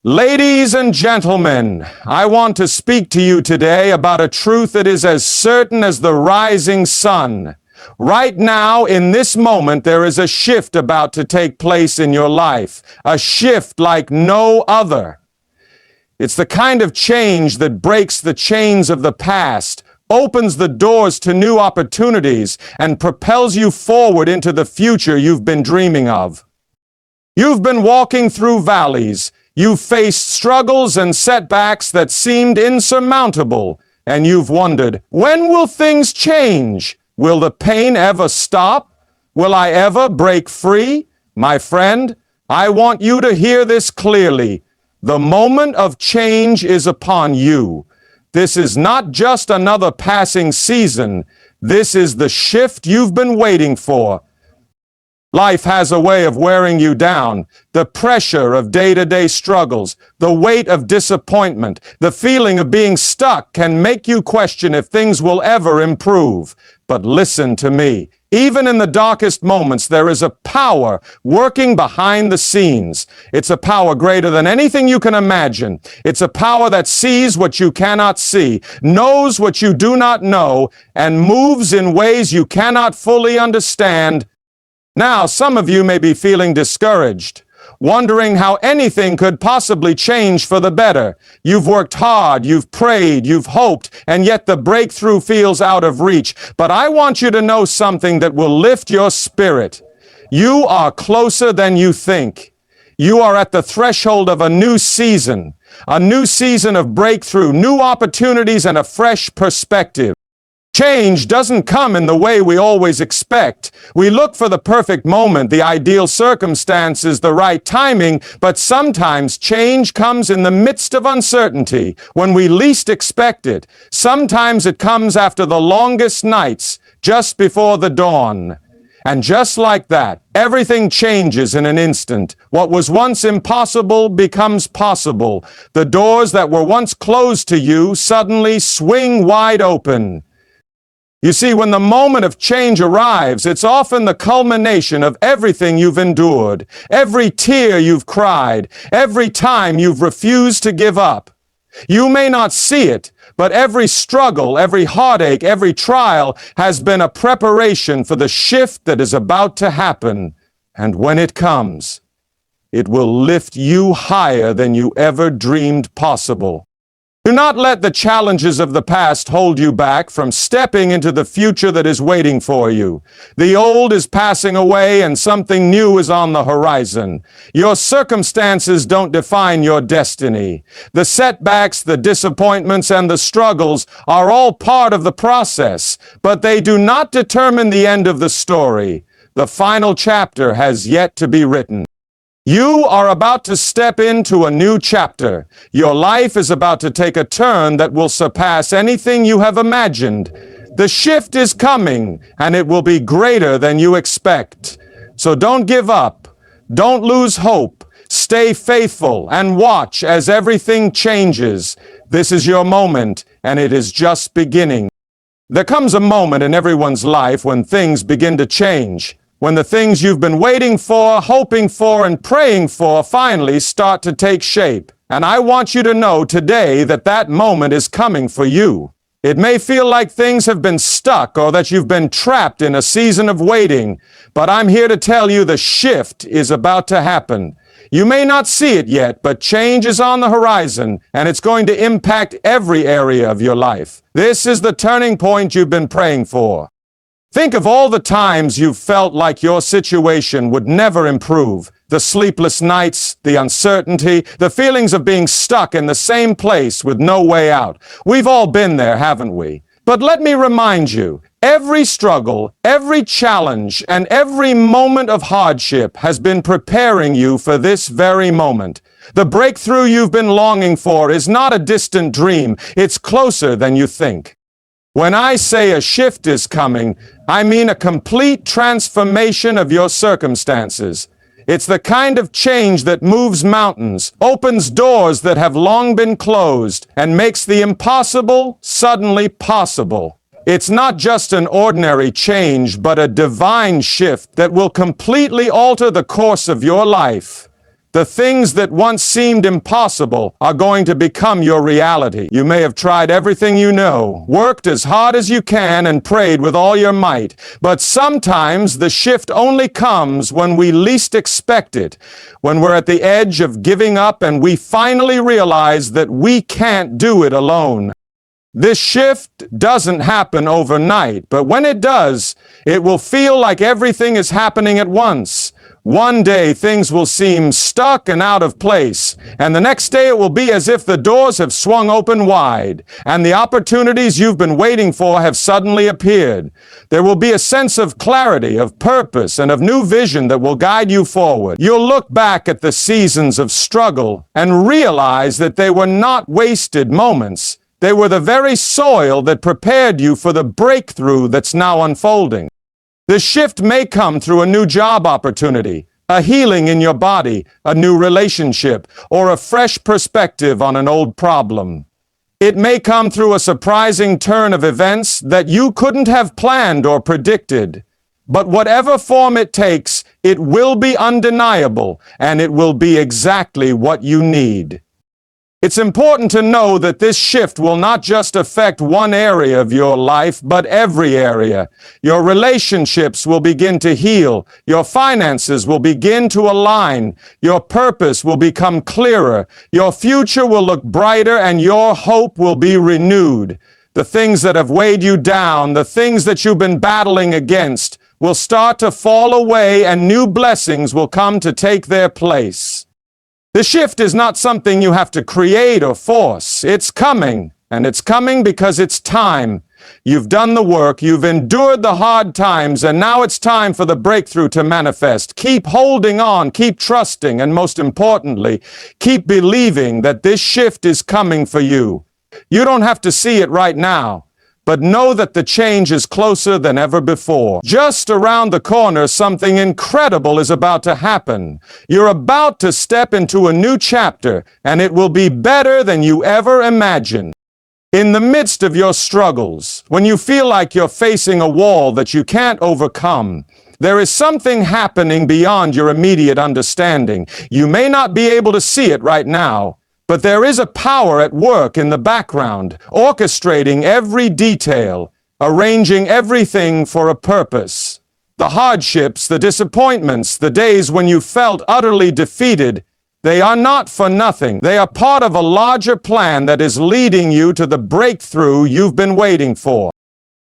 Ladies and gentlemen, I want to speak to you today about a truth that is as certain as the rising sun. Right now, in this moment, there is a shift about to take place in your life, a shift like no other. It's the kind of change that breaks the chains of the past, opens the doors to new opportunities, and propels you forward into the future you've been dreaming of. You've been walking through valleys. You've faced struggles and setbacks that seemed insurmountable, and you've wondered, when will things change? Will the pain ever stop? Will I ever break free? My friend, I want you to hear this clearly. The moment of change is upon you. This is not just another passing season. This is the shift you've been waiting for. Life has a way of wearing you down. The pressure of day-to-day struggles, the weight of disappointment, the feeling of being stuck can make you question if things will ever improve. But listen to me. Even in the darkest moments, there is a power working behind the scenes. It's a power greater than anything you can imagine. It's a power that sees what you cannot see, knows what you do not know, and moves in ways you cannot fully understand. Now, some of you may be feeling discouraged, wondering how anything could possibly change for the better. You've worked hard, you've prayed, you've hoped, and yet the breakthrough feels out of reach. But I want you to know something that will lift your spirit. You are closer than you think. You are at the threshold of a new season of breakthrough, new opportunities, and a fresh perspective. Change doesn't come in the way we always expect. We look for the perfect moment, the ideal circumstances, the right timing, but sometimes change comes in the midst of uncertainty, when we least expect it. Sometimes it comes after the longest nights, just before the dawn. And just like that, everything changes in an instant. What was once impossible becomes possible. The doors that were once closed to you suddenly swing wide open. You see, when the moment of change arrives, it's often the culmination of everything you've endured, every tear you've cried, every time you've refused to give up. You may not see it, but every struggle, every heartache, every trial has been a preparation for the shift that is about to happen. And when it comes, it will lift you higher than you ever dreamed possible. Do not let the challenges of the past hold you back from stepping into the future that is waiting for you. The old is passing away and something new is on the horizon. Your circumstances don't define your destiny. The setbacks, the disappointments, and the struggles are all part of the process, but they do not determine the end of the story. The final chapter has yet to be written. You are about to step into a new chapter. Your life is about to take a turn that will surpass anything you have imagined. The shift is coming, and it will be greater than you expect. So don't give up. Don't lose hope. Stay faithful and watch as everything changes. This is your moment, and it is just beginning. There comes a moment in everyone's life when things begin to change. When the things you've been waiting for, hoping for, and praying for finally start to take shape. And I want you to know today that that moment is coming for you. It may feel like things have been stuck or that you've been trapped in a season of waiting, but I'm here to tell you the shift is about to happen. You may not see it yet, but change is on the horizon, and it's going to impact every area of your life. This is the turning point you've been praying for. Think of all the times you've felt like your situation would never improve. The sleepless nights, the uncertainty, the feelings of being stuck in the same place with no way out. We've all been there, haven't we? But let me remind you, every struggle, every challenge, and every moment of hardship has been preparing you for this very moment. The breakthrough you've been longing for is not a distant dream. It's closer than you think. When I say a shift is coming, I mean a complete transformation of your circumstances. It's the kind of change that moves mountains, opens doors that have long been closed, and makes the impossible suddenly possible. It's not just an ordinary change, but a divine shift that will completely alter the course of your life. The things that once seemed impossible are going to become your reality. You may have tried everything you know, worked as hard as you can, and prayed with all your might. But sometimes the shift only comes when we least expect it, when we're at the edge of giving up and we finally realize that we can't do it alone. This shift doesn't happen overnight, but when it does, it will feel like everything is happening at once. One day things will seem stuck and out of place, and the next day it will be as if the doors have swung open wide, and the opportunities you've been waiting for have suddenly appeared. There will be a sense of clarity, of purpose, and of new vision that will guide you forward. You'll look back at the seasons of struggle and realize that they were not wasted moments. They were the very soil that prepared you for the breakthrough that's now unfolding. The shift may come through a new job opportunity, a healing in your body, a new relationship, or a fresh perspective on an old problem. It may come through a surprising turn of events that you couldn't have planned or predicted. But whatever form it takes, it will be undeniable, and it will be exactly what you need. It's important to know that this shift will not just affect one area of your life, but every area. Your relationships will begin to heal. Your finances will begin to align. Your purpose will become clearer. Your future will look brighter, and your hope will be renewed. The things that have weighed you down, the things that you've been battling against, will start to fall away, and new blessings will come to take their place. The shift is not something you have to create or force. It's coming, and it's coming because it's time. You've done the work, you've endured the hard times, and now it's time for the breakthrough to manifest. Keep holding on, keep trusting, and most importantly, keep believing that this shift is coming for you. You don't have to see it right now, but know that the change is closer than ever before. Just around the corner, something incredible is about to happen. You're about to step into a new chapter, and it will be better than you ever imagined. In the midst of your struggles, when you feel like you're facing a wall that you can't overcome, there is something happening beyond your immediate understanding. You may not be able to see it right now, but there is a power at work in the background, orchestrating every detail, arranging everything for a purpose. The hardships, the disappointments, the days when you felt utterly defeated, they are not for nothing. They are part of a larger plan that is leading you to the breakthrough you've been waiting for.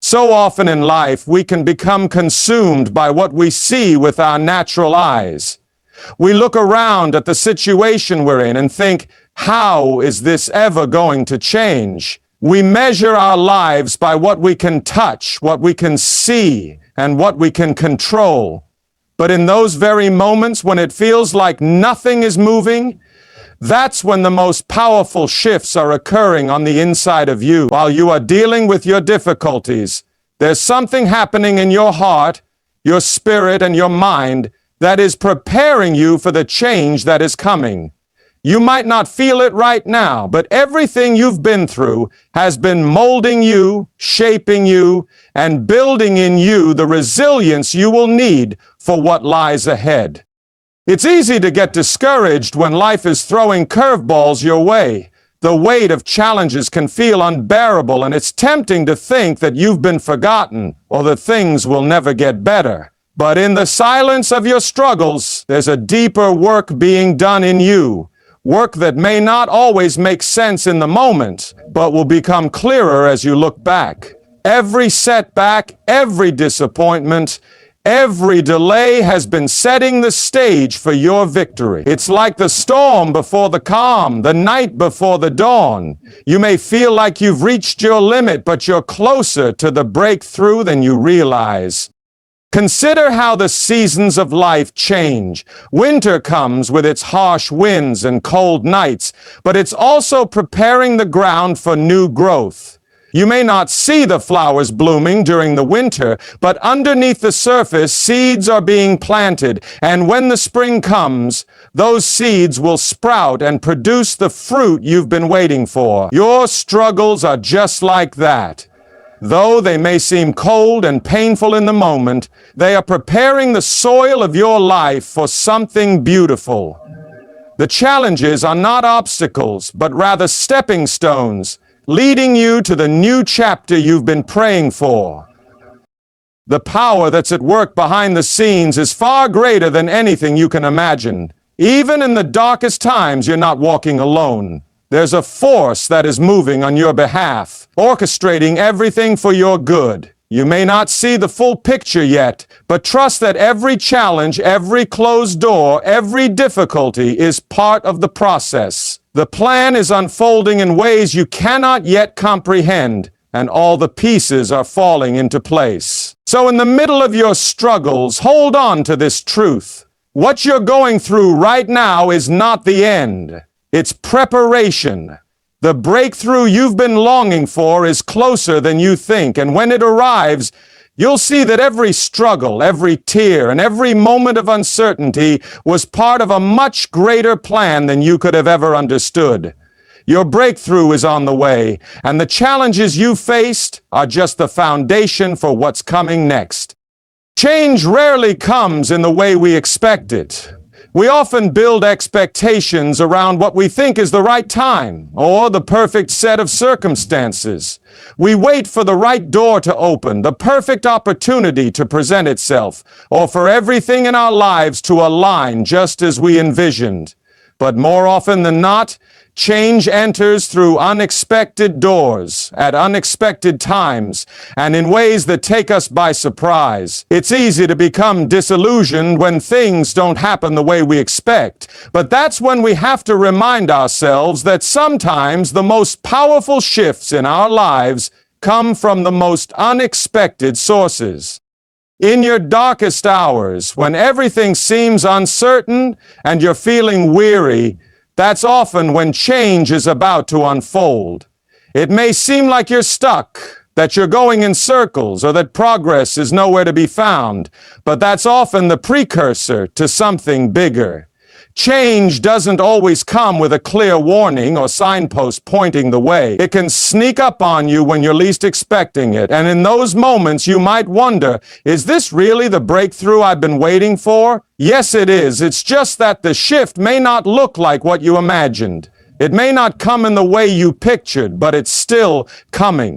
So often in life, we can become consumed by what we see with our natural eyes. We look around at the situation we're in and think, how is this ever going to change? We measure our lives by what we can touch, what we can see, and what we can control. But in those very moments when it feels like nothing is moving, that's when the most powerful shifts are occurring on the inside of you. While you are dealing with your difficulties, there's something happening in your heart, your spirit, and your mind that is preparing you for the change that is coming. You might not feel it right now, but everything you've been through has been molding you, shaping you, and building in you the resilience you will need for what lies ahead. It's easy to get discouraged when life is throwing curveballs your way. The weight of challenges can feel unbearable, and it's tempting to think that you've been forgotten or that things will never get better. But in the silence of your struggles, there's a deeper work being done in you. Work that may not always make sense in the moment, but will become clearer as you look back. Every setback, every disappointment, every delay has been setting the stage for your victory. It's like the storm before the calm, the night before the dawn. You may feel like you've reached your limit, but you're closer to the breakthrough than you realize. Consider how the seasons of life change. Winter comes with its harsh winds and cold nights, but it's also preparing the ground for new growth. You may not see the flowers blooming during the winter, but underneath the surface, seeds are being planted, and when the spring comes, those seeds will sprout and produce the fruit you've been waiting for. Your struggles are just like that. Though they may seem cold and painful in the moment, they are preparing the soil of your life for something beautiful. The challenges are not obstacles, but rather stepping stones, leading you to the new chapter you've been praying for. The power that's at work behind the scenes is far greater than anything you can imagine. Even in the darkest times, you're not walking alone. There's a force that is moving on your behalf, orchestrating everything for your good. You may not see the full picture yet, but trust that every challenge, every closed door, every difficulty is part of the process. The plan is unfolding in ways you cannot yet comprehend, and all the pieces are falling into place. So in the middle of your struggles, hold on to this truth. What you're going through right now is not the end. It's preparation. The breakthrough you've been longing for is closer than you think, and when it arrives, you'll see that every struggle, every tear, and every moment of uncertainty was part of a much greater plan than you could have ever understood. Your breakthrough is on the way, and the challenges you faced are just the foundation for what's coming next. Change rarely comes in the way we expect it. We often build expectations around what we think is the right time or the perfect set of circumstances. We wait for the right door to open, the perfect opportunity to present itself, or for everything in our lives to align just as we envisioned. But more often than not, change enters through unexpected doors, at unexpected times, and in ways that take us by surprise. It's easy to become disillusioned when things don't happen the way we expect, but that's when we have to remind ourselves that sometimes the most powerful shifts in our lives come from the most unexpected sources. In your darkest hours, when everything seems uncertain and you're feeling weary, that's often when change is about to unfold. It may seem like you're stuck, that you're going in circles, or that progress is nowhere to be found, but that's often the precursor to something bigger. Change doesn't always come with a clear warning or signpost pointing the way. It can sneak up on you when you're least expecting it, and in those moments you might wonder, is this really the breakthrough I've been waiting for? Yes, it is. It's just that the shift may not look like what you imagined. It may not come in the way you pictured, but it's still coming.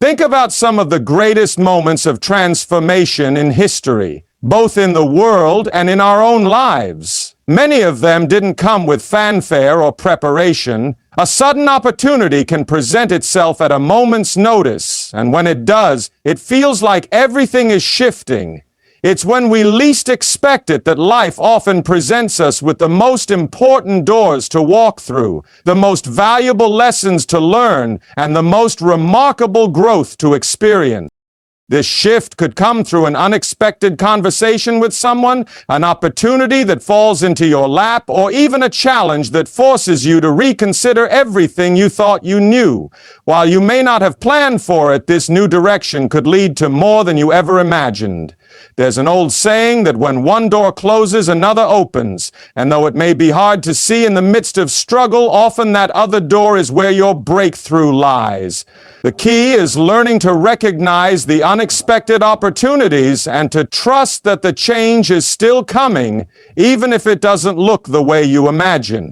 Think about some of the greatest moments of transformation in history, both in the world and in our own lives. Many of them didn't come with fanfare or preparation. A sudden opportunity can present itself at a moment's notice, and when it does, it feels like everything is shifting. It's when we least expect it that life often presents us with the most important doors to walk through, the most valuable lessons to learn, and the most remarkable growth to experience. This shift could come through an unexpected conversation with someone, an opportunity that falls into your lap, or even a challenge that forces you to reconsider everything you thought you knew. While you may not have planned for it, this new direction could lead to more than you ever imagined. There's an old saying that when one door closes, another opens. And though it may be hard to see in the midst of struggle, often that other door is where your breakthrough lies. The key is learning to recognize the unexpected opportunities and to trust that the change is still coming, even if it doesn't look the way you imagine.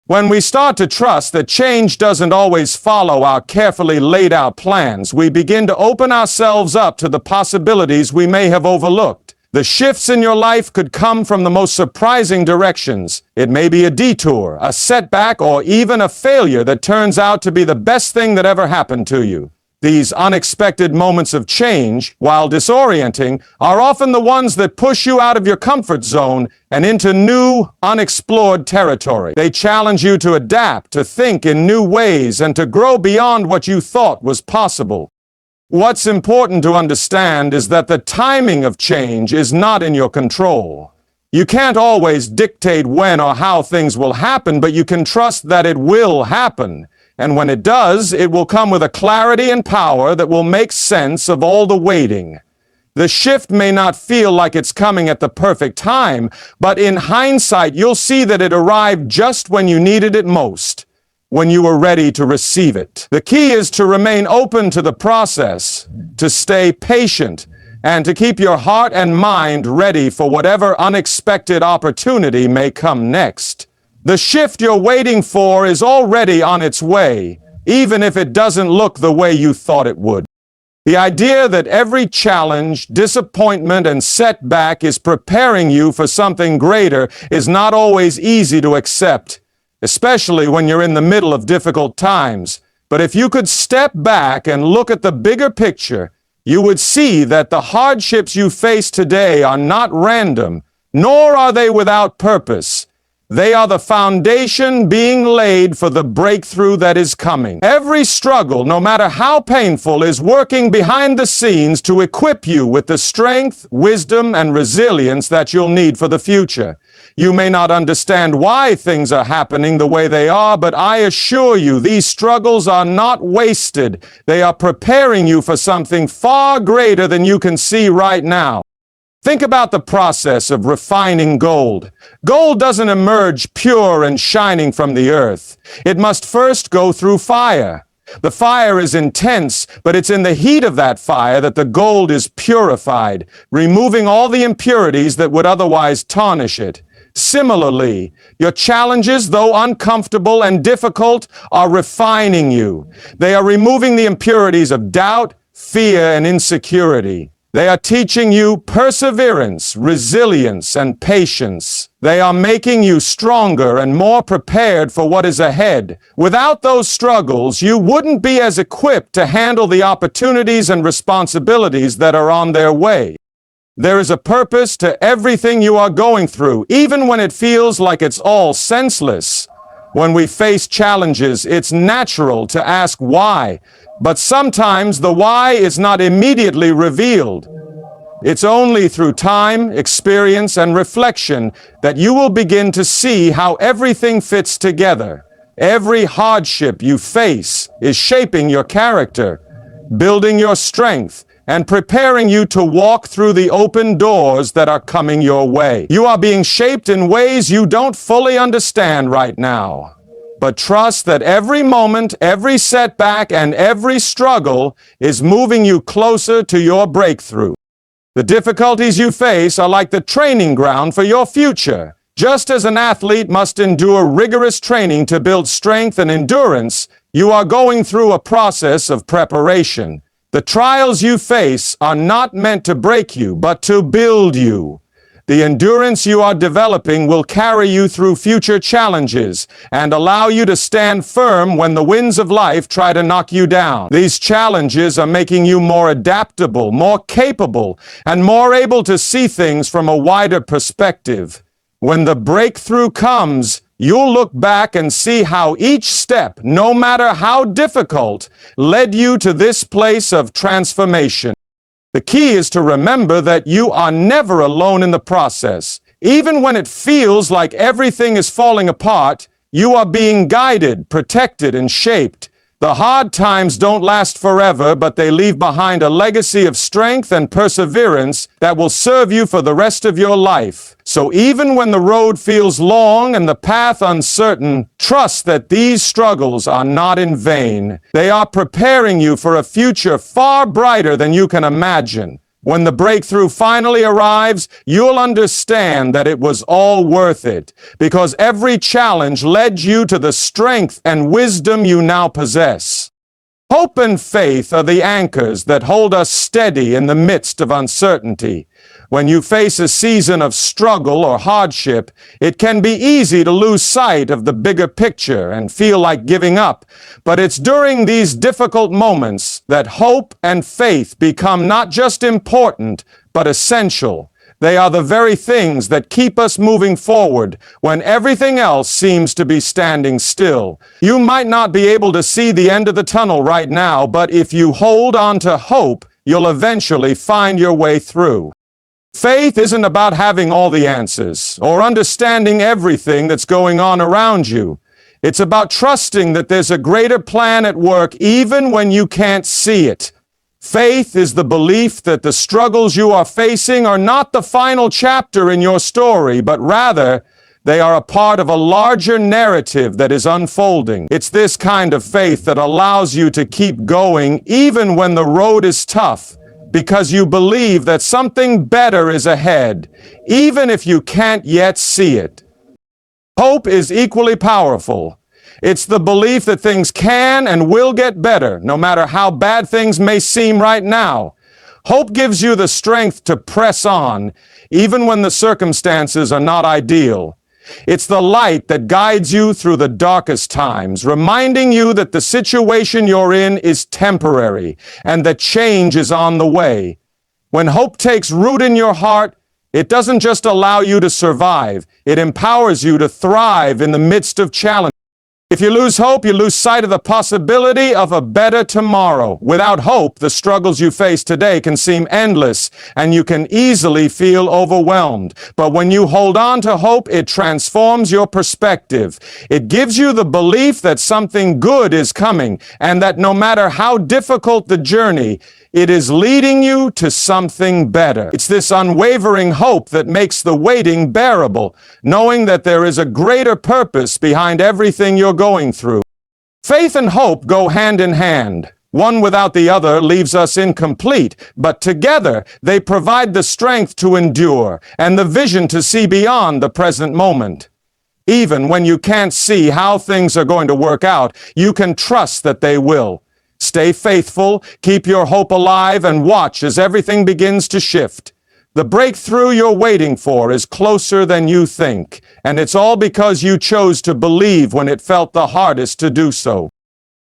When we start to trust that change doesn't always follow our carefully laid out plans, we begin to open ourselves up to the possibilities we may have overlooked. The shifts in your life could come from the most surprising directions. It may be a detour, a setback, or even a failure that turns out to be the best thing that ever happened to you. These unexpected moments of change, while disorienting, are often the ones that push you out of your comfort zone and into new, unexplored territory. They challenge you to adapt, to think in new ways, and to grow beyond what you thought was possible. What's important to understand is that the timing of change is not in your control. You can't always dictate when or how things will happen, but you can trust that it will happen. And when it does, it will come with a clarity and power that will make sense of all the waiting. The shift may not feel like it's coming at the perfect time, but in hindsight, you'll see that it arrived just when you needed it most, when you were ready to receive it. The key is to remain open to the process, to stay patient, and to keep your heart and mind ready for whatever unexpected opportunity may come next. The shift you're waiting for is already on its way, even if it doesn't look the way you thought it would. The idea that every challenge, disappointment, and setback is preparing you for something greater is not always easy to accept, especially when you're in the middle of difficult times. But if you could step back and look at the bigger picture, you would see that the hardships you face today are not random, nor are they without purpose. They are the foundation being laid for the breakthrough that is coming. Every struggle, no matter how painful, is working behind the scenes to equip you with the strength, wisdom, and resilience that you'll need for the future. You may not understand why things are happening the way they are, but I assure you these struggles are not wasted. They are preparing you for something far greater than you can see right now. Think about the process of refining gold. Gold doesn't emerge pure and shining from the earth. It must first go through fire. The fire is intense, but it's in the heat of that fire that the gold is purified, removing all the impurities that would otherwise tarnish it. Similarly, your challenges, though uncomfortable and difficult, are refining you. They are removing the impurities of doubt, fear, and insecurity. They are teaching you perseverance, resilience, and patience. They are making you stronger and more prepared for what is ahead. Without those struggles, you wouldn't be as equipped to handle the opportunities and responsibilities that are on their way. There is a purpose to everything you are going through, even when it feels like it's all senseless. When we face challenges, it's natural to ask why, but sometimes the why is not immediately revealed. It's only through time, experience, and reflection that you will begin to see how everything fits together. Every hardship you face is shaping your character, building your strength, and preparing you to walk through the open doors that are coming your way. You are being shaped in ways you don't fully understand right now. But trust that every moment, every setback, and every struggle is moving you closer to your breakthrough. The difficulties you face are like the training ground for your future. Just as an athlete must endure rigorous training to build strength and endurance, you are going through a process of preparation. The trials you face are not meant to break you, but to build you. The endurance you are developing will carry you through future challenges and allow you to stand firm when the winds of life try to knock you down. These challenges are making you more adaptable, more capable, and more able to see things from a wider perspective. When the breakthrough comes, you'll look back and see how each step, no matter how difficult, led you to this place of transformation. The key is to remember that you are never alone in the process. Even when it feels like everything is falling apart, you are being guided, protected, and shaped. The hard times don't last forever, but they leave behind a legacy of strength and perseverance that will serve you for the rest of your life. So even when the road feels long and the path uncertain, trust that these struggles are not in vain. They are preparing you for a future far brighter than you can imagine. When the breakthrough finally arrives, you'll understand that it was all worth it, because every challenge led you to the strength and wisdom you now possess. Hope and faith are the anchors that hold us steady in the midst of uncertainty. When you face a season of struggle or hardship, it can be easy to lose sight of the bigger picture and feel like giving up. But it's during these difficult moments that hope and faith become not just important, but essential. They are the very things that keep us moving forward when everything else seems to be standing still. You might not be able to see the end of the tunnel right now, but if you hold on to hope, you'll eventually find your way through. Faith isn't about having all the answers or understanding everything that's going on around you. It's about trusting that there's a greater plan at work even when you can't see it. Faith is the belief that the struggles you are facing are not the final chapter in your story, but rather they are a part of a larger narrative that is unfolding. It's this kind of faith that allows you to keep going even when the road is tough, because you believe that something better is ahead, even if you can't yet see it. Hope is equally powerful. It's the belief that things can and will get better, no matter how bad things may seem right now. Hope gives you the strength to press on, even when the circumstances are not ideal. It's the light that guides you through the darkest times, reminding you that the situation you're in is temporary and that change is on the way. When hope takes root in your heart, it doesn't just allow you to survive, it empowers you to thrive in the midst of challenge. If you lose hope, you lose sight of the possibility of a better tomorrow. Without hope, the struggles you face today can seem endless, and you can easily feel overwhelmed. But when you hold on to hope, it transforms your perspective. It gives you the belief that something good is coming, and that no matter how difficult the journey, it is leading you to something better. It's this unwavering hope that makes the waiting bearable, knowing that there is a greater purpose behind everything you're going through. Faith and hope go hand in hand. One without the other leaves us incomplete, but together they provide the strength to endure and the vision to see beyond the present moment. Even when you can't see how things are going to work out, you can trust that they will. Stay faithful, keep your hope alive, and watch as everything begins to shift. The breakthrough you're waiting for is closer than you think, and it's all because you chose to believe when it felt the hardest to do so.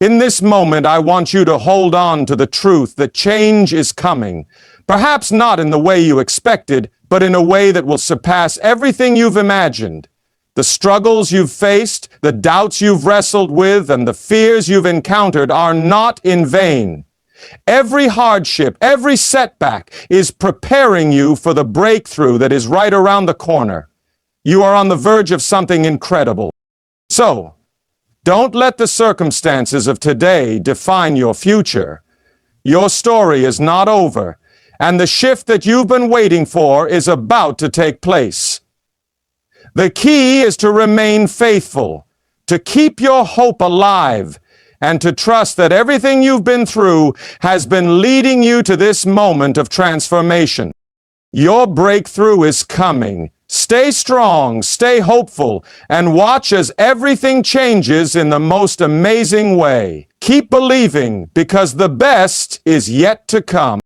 In this moment, I want you to hold on to the truth that change is coming. Perhaps not in the way you expected, but in a way that will surpass everything you've imagined. The struggles you've faced, the doubts you've wrestled with, and the fears you've encountered are not in vain. Every hardship, every setback is preparing you for the breakthrough that is right around the corner. You are on the verge of something incredible. So, don't let the circumstances of today define your future. Your story is not over, and the shift that you've been waiting for is about to take place. The key is to remain faithful, to keep your hope alive, and to trust that everything you've been through has been leading you to this moment of transformation. Your breakthrough is coming. Stay strong, stay hopeful, and watch as everything changes in the most amazing way. Keep believing, because the best is yet to come.